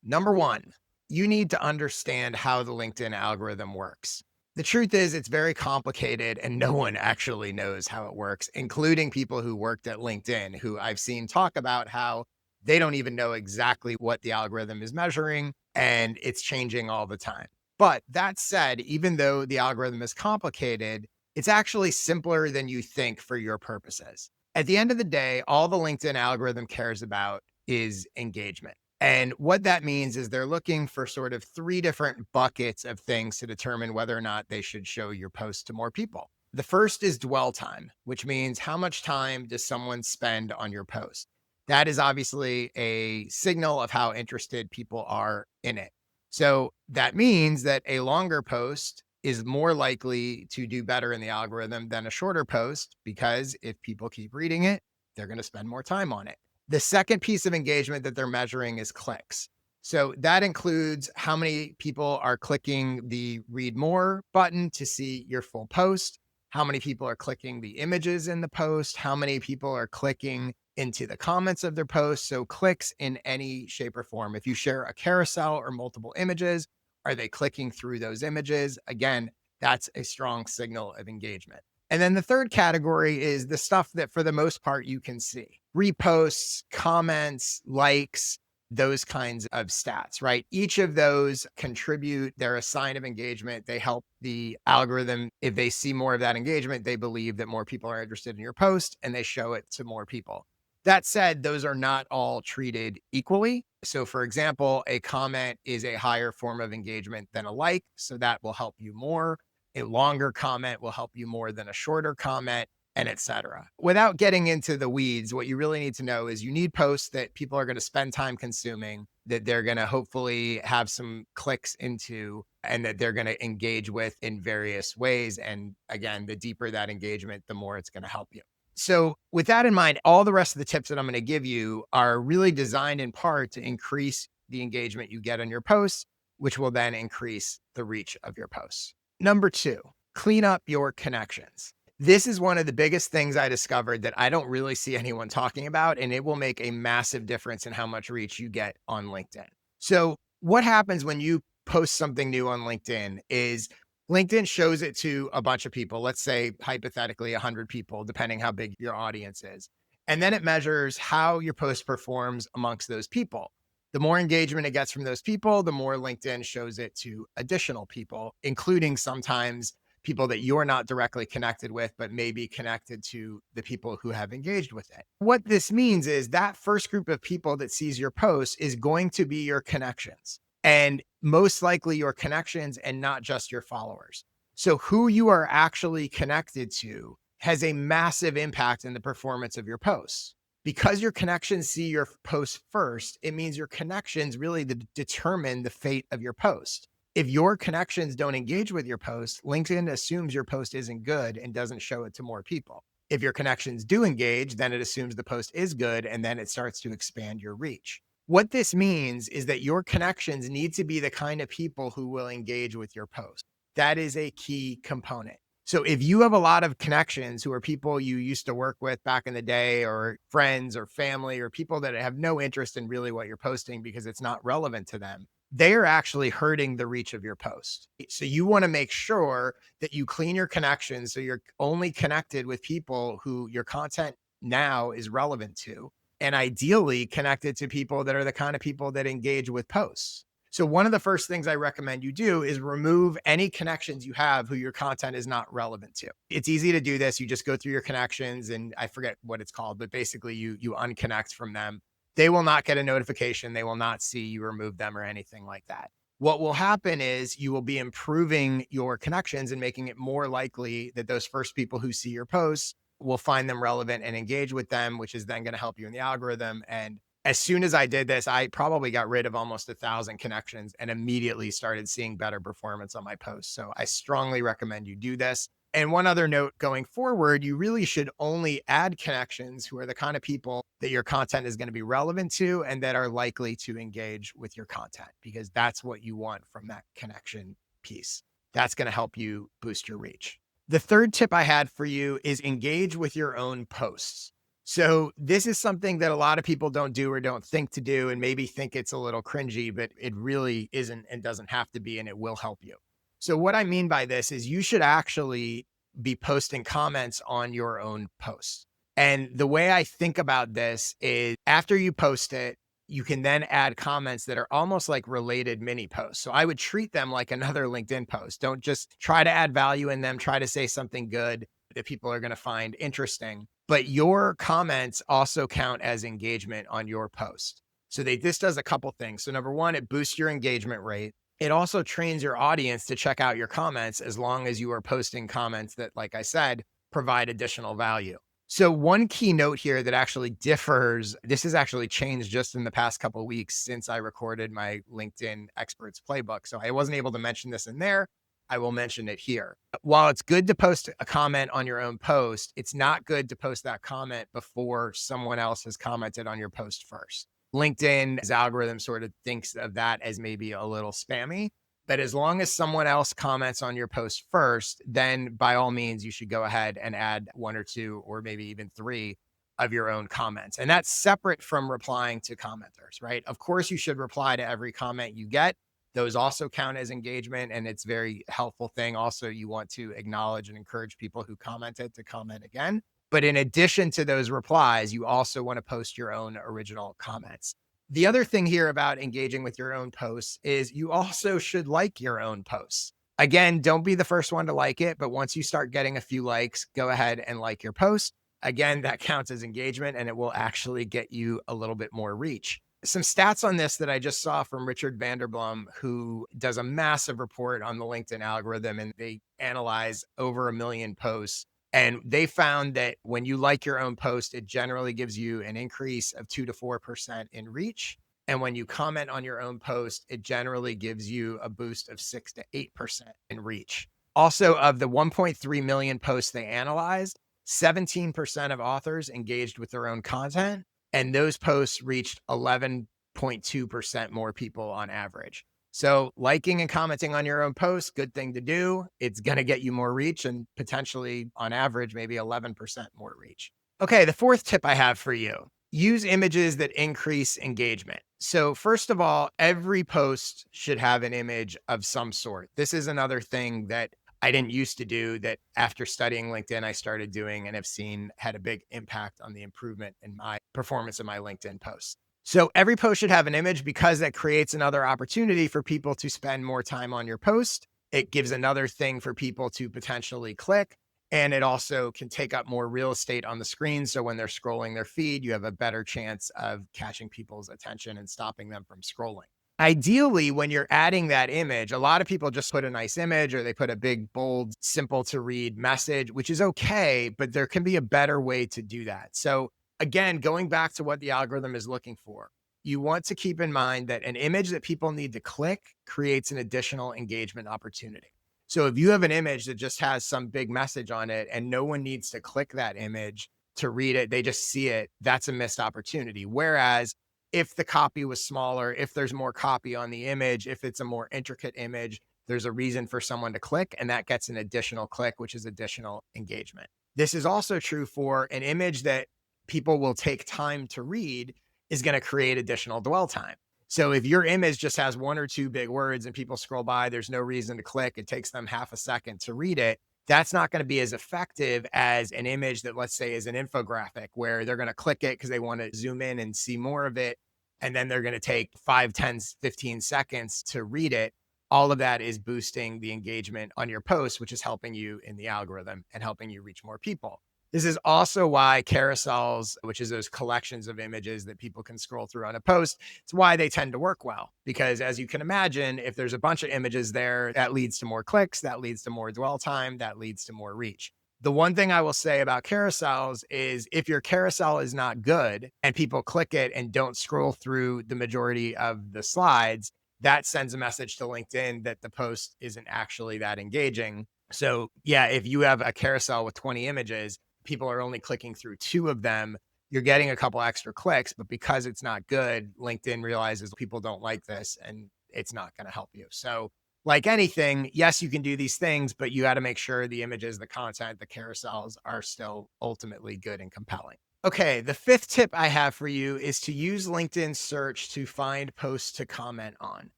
Number one, you need to understand how the LinkedIn algorithm works. The truth is, it's very complicated and no one actually knows how it works, including people who worked at LinkedIn, who I've seen talk about how they don't even know exactly what the algorithm is measuring and it's changing all the time. But that said, even though the algorithm is complicated, it's actually simpler than you think for your purposes. At the end of the day, all the LinkedIn algorithm cares about is engagement. And what that means is they're looking for sort of three different buckets of things to determine whether or not they should show your post to more people. The first is dwell time, which means how much time does someone spend on your post? That is obviously a signal of how interested people are in it. So that means that a longer post is more likely to do better in the algorithm than a shorter post because if people keep reading it, they're going to spend more time on it. The second piece of engagement that they're measuring is clicks. So that includes how many people are clicking the read more button to see your full post, how many people are clicking the images in the post, how many people are clicking into the comments of their post. So clicks in any shape or form. If you share a carousel or multiple images, are they clicking through those images? Again, that's a strong signal of engagement. And then the third category is the stuff that for the most part you can see. Reposts, comments, likes, those kinds of stats, right? Each of those contribute, they're a sign of engagement. They help the algorithm. If they see more of that engagement, they believe that more people are interested in your post and they show it to more people. That said, those are not all treated equally. So, for example, a comment is a higher form of engagement than a like. So, that will help you more. A longer comment will help you more than a shorter comment, and etc. Without getting into the weeds, what you really need to know is you need posts that people are going to spend time consuming, that they're going to hopefully have some clicks into, and that they're going to engage with in various ways. And again, the deeper that engagement, the more it's going to help you. So, with that in mind, all the rest of the tips that I'm going to give you are really designed in part to increase the engagement you get on your posts, which will then increase the reach of your posts. Number two, clean up your connections. This is one of the biggest things I discovered that I don't really see anyone talking about, and it will make a massive difference in how much reach you get on LinkedIn. So, what happens when you post something new on LinkedIn is LinkedIn shows it to a bunch of people, let's say hypothetically 100 people, depending how big your audience is. And then it measures how your post performs amongst those people. The more engagement it gets from those people, the more LinkedIn shows it to additional people, including sometimes people that you're not directly connected with, but maybe connected to the people who have engaged with it. What this means is that first group of people that sees your post is going to be your connections, and most likely your connections and not just your followers. So who you are actually connected to has a massive impact in the performance of your posts. Because your connections see your post first, it means your connections really determine the fate of your post. If your connections don't engage with your post, LinkedIn assumes your post isn't good and doesn't show it to more people. If your connections do engage, then it assumes the post is good and then it starts to expand your reach. What this means is that your connections need to be the kind of people who will engage with your post. That is a key component. So if you have a lot of connections who are people you used to work with back in the day, or friends or family, or people that have no interest in really what you're posting because it's not relevant to them, they are actually hurting the reach of your post. So you want to make sure that you clean your connections so you're only connected with people who your content now is relevant to, and ideally connected to people that are the kind of people that engage with posts. So one of the first things I recommend you do is remove any connections you have who your content is not relevant to. It's easy to do this. You just go through your connections, and I forget what it's called, but basically you unconnect from them. They will not get a notification. They will not see you remove them or anything like that. What will happen is you will be improving your connections and making it more likely that those first people who see your posts will find them relevant and engage with them, which is then going to help you in the algorithm. And as soon as I did this, I probably got rid of almost 1,000 connections and immediately started seeing better performance on my posts. So I strongly recommend you do this. And one other note going forward, you really should only add connections who are the kind of people that your content is going to be relevant to and that are likely to engage with your content, because that's what you want from that connection piece. That's going to help you boost your reach. The third tip I had for you is engage with your own posts. So this is something that a lot of people don't do or don't think to do and maybe think it's a little cringy, but it really isn't and doesn't have to be, and it will help you. So what I mean by this is you should actually be posting comments on your own posts. And the way I think about this is after you post it, you can then add comments that are almost like related mini posts. So I would treat them like another LinkedIn post. Don't just try to add value in them, try to say something good that people are going to find interesting. But your comments also count as engagement on your post. So this does a couple things. So number one, it boosts your engagement rate. It also trains your audience to check out your comments as long as you are posting comments that, like I said, provide additional value. So one key note here that actually differs, this has actually changed just in the past couple of weeks since I recorded my LinkedIn Experts Playbook. So I wasn't able to mention this in there. I will mention it here. While it's good to post a comment on your own post, it's not good to post that comment before someone else has commented on your post first. LinkedIn's algorithm sort of thinks of that as maybe a little spammy. But as long as someone else comments on your post first, then by all means, you should go ahead and add one or two, or maybe even three of your own comments. And that's separate from replying to commenters, right? Of course, you should reply to every comment you get. Those also count as engagement, and it's a very helpful thing. Also, you want to acknowledge and encourage people who commented to comment again. But in addition to those replies, you also want to post your own original comments. The other thing here about engaging with your own posts is you also should like your own posts. Again, don't be the first one to like it, but once you start getting a few likes, go ahead and like your post. Again, that counts as engagement and it will actually get you a little bit more reach. Some stats on this that I just saw from Richard Vanderblom, who does a massive report on the LinkedIn algorithm, and they analyze over 1 million posts. And they found that when you like your own post, it generally gives you an increase of 2 to 4% in reach. And when you comment on your own post, it generally gives you a boost of 6 to 8% in reach. Also, of the 1.3 million posts they analyzed, 17% of authors engaged with their own content, and those posts reached 11.2% more people on average. So liking and commenting on your own post, good thing to do. It's going to get you more reach and potentially on average, maybe 11% more reach. Okay, the fourth tip I have for you, use images that increase engagement. So first of all, every post should have an image of some sort. This is another thing that I didn't used to do that after studying LinkedIn, I started doing and have seen had a big impact on the improvement in my performance of my LinkedIn posts. So every post should have an image because that creates another opportunity for people to spend more time on your post. It gives another thing for people to potentially click. And it also can take up more real estate on the screen. So when they're scrolling their feed, you have a better chance of catching people's attention and stopping them from scrolling. Ideally, when you're adding that image, a lot of people just put a nice image or they put a big, bold, simple to read message, which is okay, but there can be a better way to do that. So again, going back to what the algorithm is looking for, you want to keep in mind that an image that people need to click creates an additional engagement opportunity. So if you have an image that just has some big message on it and no one needs to click that image to read it, they just see it, that's a missed opportunity. Whereas if the copy was smaller, if there's more copy on the image, if it's a more intricate image, there's a reason for someone to click, and that gets an additional click, which is additional engagement. This is also true for an image that people will take time to read is going to create additional dwell time. So if your image just has one or two big words and people scroll by, there's no reason to click. It takes them half a second to read it. That's not going to be as effective as an image that, let's say, is an infographic where they're going to click it because they want to zoom in and see more of it. And then they're going to take 5, 10, 15 seconds to read it. All of that is boosting the engagement on your post, which is helping you in the algorithm and helping you reach more people. This is also why carousels, which is those collections of images that people can scroll through on a post, it's why they tend to work well. Because as you can imagine, if there's a bunch of images there, that leads to more clicks, that leads to more dwell time, that leads to more reach. The one thing I will say about carousels is if your carousel is not good and people click it and don't scroll through the majority of the slides, that sends a message to LinkedIn that the post isn't actually that engaging. So yeah, if you have a carousel with 20 images, people are only clicking through 2 of them, you're getting a couple extra clicks, but because it's not good, LinkedIn realizes people don't like this and it's not going to help you. So like anything, yes, you can do these things, but you got to make sure the images, the content, the carousels are still ultimately good and compelling. Okay, the fifth tip I have for you is to use LinkedIn search to find posts to comment on.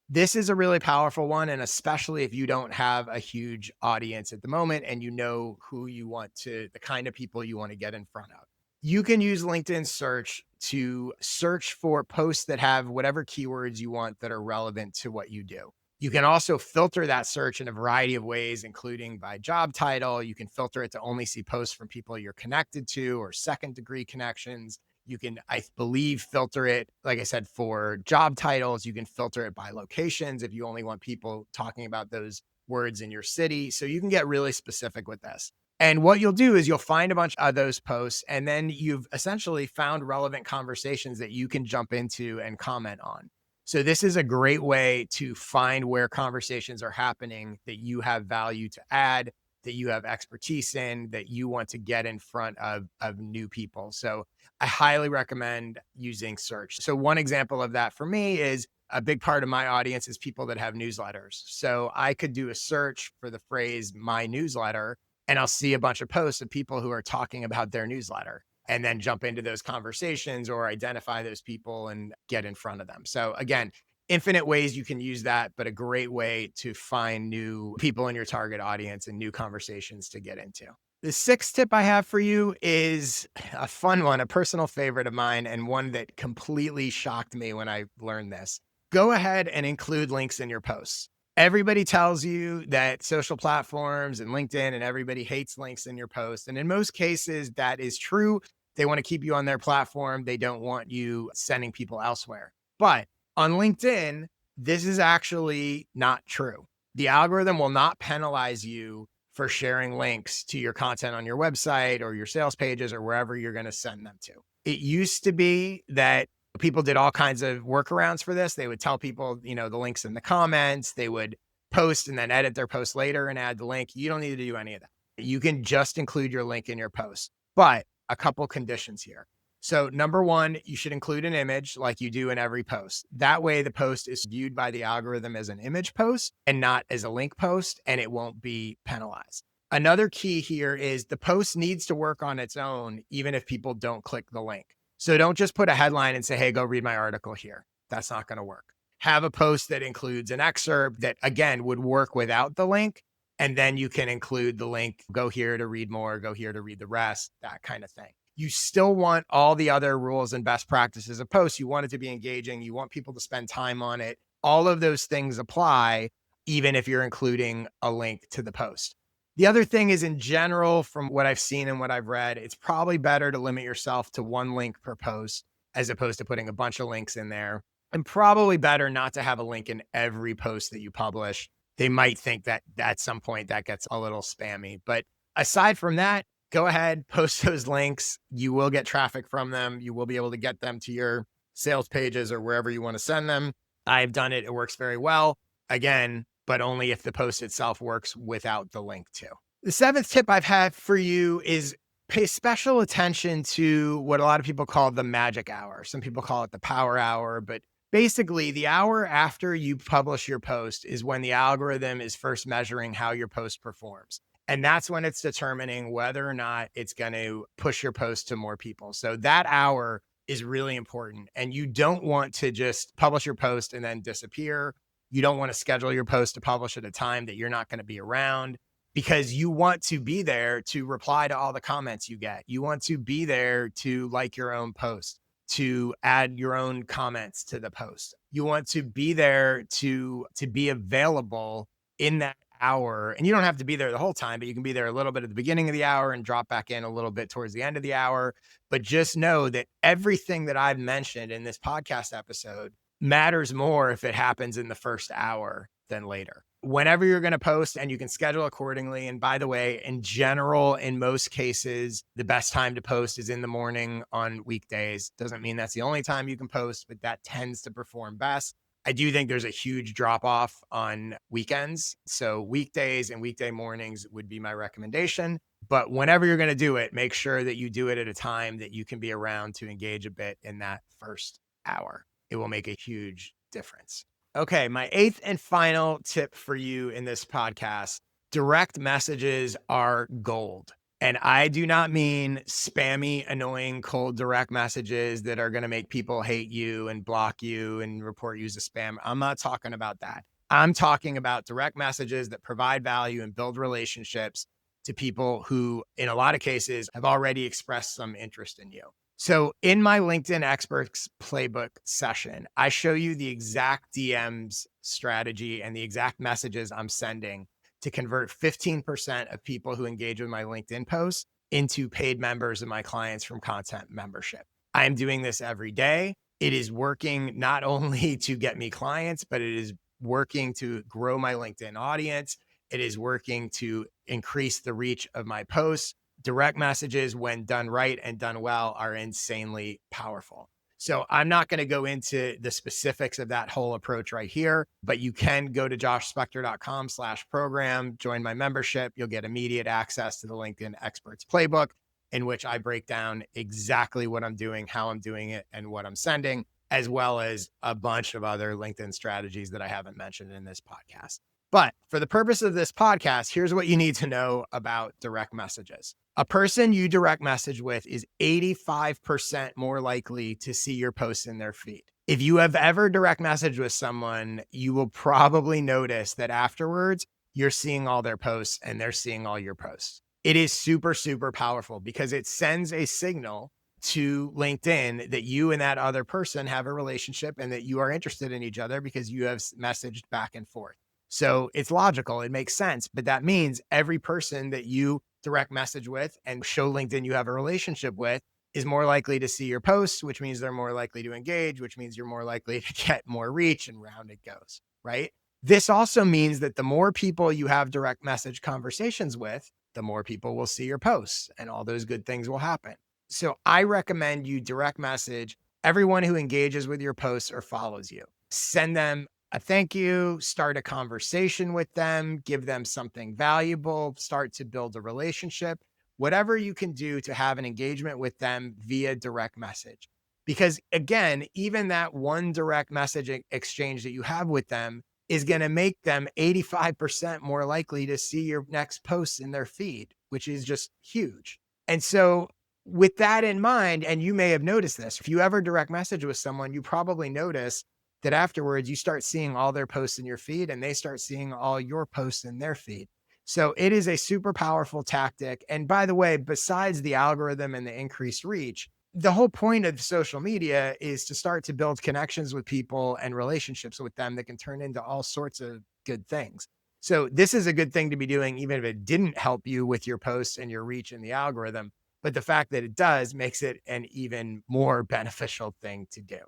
This is a really powerful one, and especially if you don't have a huge audience at the moment and you know who you want to, the kind of people you want to get in front of. You can use LinkedIn search to search for posts that have whatever keywords you want that are relevant to what you do. You can also filter that search in a variety of ways, including by job title. You can filter it to only see posts from people you're connected to or second degree connections. You can, I believe, filter it, like I said, for job titles. You can filter it by locations if you only want people talking about those words in your city. So you can get really specific with this. And what you'll do is you'll find a bunch of those posts, and then you've essentially found relevant conversations that you can jump into and comment on. So this is a great way to find where conversations are happening that you have value to add, that you have expertise in, that you want to get in front of new people. So I highly recommend using search. So one example of that for me is a big part of my audience is people that have newsletters. So I could do a search for the phrase my newsletter, and I'll see a bunch of posts of people who are talking about their newsletter and then jump into those conversations or identify those people and get in front of them. So again, infinite ways you can use that, but a great way to find new people in your target audience and new conversations to get into. The sixth tip I have for you is a fun one, a personal favorite of mine, and one that completely shocked me when I learned this. Go ahead and include links in your posts. Everybody tells you that social platforms and LinkedIn and everybody hates links in your posts. And in most cases, that is true. They want to keep you on their platform. They don't want you sending people elsewhere. But on LinkedIn, this is actually not true. The algorithm will not penalize you for sharing links to your content on your website or your sales pages or wherever you're going to send them to. It used to be that people did all kinds of workarounds for this. They would tell people, the links in the comments, they would post and then edit their post later and add the link. You don't need to do any of that. You can just include your link in your post, but a couple conditions here. So number one, you should include an image like you do in every post. That way the post is viewed by the algorithm as an image post and not as a link post, and it won't be penalized. Another key here is the post needs to work on its own, even if people don't click the link. So don't just put a headline and say, hey, go read my article here. That's not going to work. Have a post that includes an excerpt that, again, would work without the link. And then you can include the link, go here to read more, go here to read the rest, that kind of thing. You still want all the other rules and best practices of posts. You want it to be engaging. You want people to spend time on it. All of those things apply, even if you're including a link to the post. The other thing is, in general, from what I've seen and what I've read, it's probably better to limit yourself to one link per post as opposed to putting a bunch of links in there. And probably better not to have a link in every post that you publish. They might think that at some point that gets a little spammy. But aside from that, go ahead, post those links. You will get traffic from them. You will be able to get them to your sales pages or wherever you want to send them. I've done it. It works very well. Again, but only if the post itself works without the link too. The seventh tip I've had for you is pay special attention to what a lot of people call the magic hour. Some people call it the power hour, but basically the hour after you publish your post is when the algorithm is first measuring how your post performs. And that's when it's determining whether or not it's going to push your post to more people. So that hour is really important. And you don't want to just publish your post and then disappear. You don't want to schedule your post to publish at a time that you're not going to be around, because you want to be there to reply to all the comments you get. You want to be there to like your own post, to add your own comments to the post. You want to be there to be available in that hour. And you don't have to be there the whole time, but you can be there a little bit at the beginning of the hour and drop back in a little bit towards the end of the hour. But just know that everything that I've mentioned in this podcast episode matters more if it happens in the first hour than later. Whenever you're going to post, and you can schedule accordingly. And by the way, in general, in most cases, the best time to post is in the morning on weekdays. Doesn't mean that's the only time you can post, but that tends to perform best. I do think there's a huge drop off on weekends. So weekdays and weekday mornings would be my recommendation. But whenever you're going to do it, make sure that you do it at a time that you can be around to engage a bit in that first hour. It will make a huge difference. Okay, my eighth and final tip for you in this podcast: direct messages are gold. And I do not mean spammy, annoying, cold direct messages that are going to make people hate you and block you and report you as a spam. I'm not talking about that. I'm talking about direct messages that provide value and build relationships to people who, in a lot of cases, have already expressed some interest in you. So, in my LinkedIn Experts Playbook session, I show you the exact DMs strategy and the exact messages I'm sending to convert 15% of people who engage with my LinkedIn posts into paid members of my clients from content membership. I am doing this every day. It is working not only to get me clients, but it is working to grow my LinkedIn audience. It is working to increase the reach of my posts. Direct messages, when done right and done well, are insanely powerful. So I'm not going to go into the specifics of that whole approach right here, but you can go to joshspector.com/program, join my membership. You'll get immediate access to the LinkedIn Experts Playbook, in which I break down exactly what I'm doing, how I'm doing it, and what I'm sending, as well as a bunch of other LinkedIn strategies that I haven't mentioned in this podcast. But for the purpose of this podcast, here's what you need to know about direct messages. A person you direct message with is 85% more likely to see your posts in their feed. If you have ever direct messaged with someone, you will probably notice that afterwards, you're seeing all their posts and they're seeing all your posts. It is super, super powerful because it sends a signal to LinkedIn that you and that other person have a relationship and that you are interested in each other because you have messaged back and forth. So it's logical. It makes sense. But that means every person that you direct message with and show LinkedIn you have a relationship with is more likely to see your posts, which means they're more likely to engage, which means you're more likely to get more reach, and round it goes, right? This also means that the more people you have direct message conversations with, the more people will see your posts and all those good things will happen. So I recommend you direct message everyone who engages with your posts or follows you. Send them a thank you, start a conversation with them, give them something valuable, start to build a relationship, whatever you can do to have an engagement with them via direct message. Because again, even that one direct message exchange that you have with them is going to make them 85% more likely to see your next post in their feed, which is just huge. And so with that in mind, and you may have noticed this, if you ever direct message with someone, you probably notice that afterwards you start seeing all their posts in your feed and they start seeing all your posts in their feed. So it is a super powerful tactic. And by the way, besides the algorithm and the increased reach, the whole point of social media is to start to build connections with people and relationships with them that can turn into all sorts of good things. So this is a good thing to be doing, even if it didn't help you with your posts and your reach in the algorithm. But the fact that it does makes it an even more beneficial thing to do.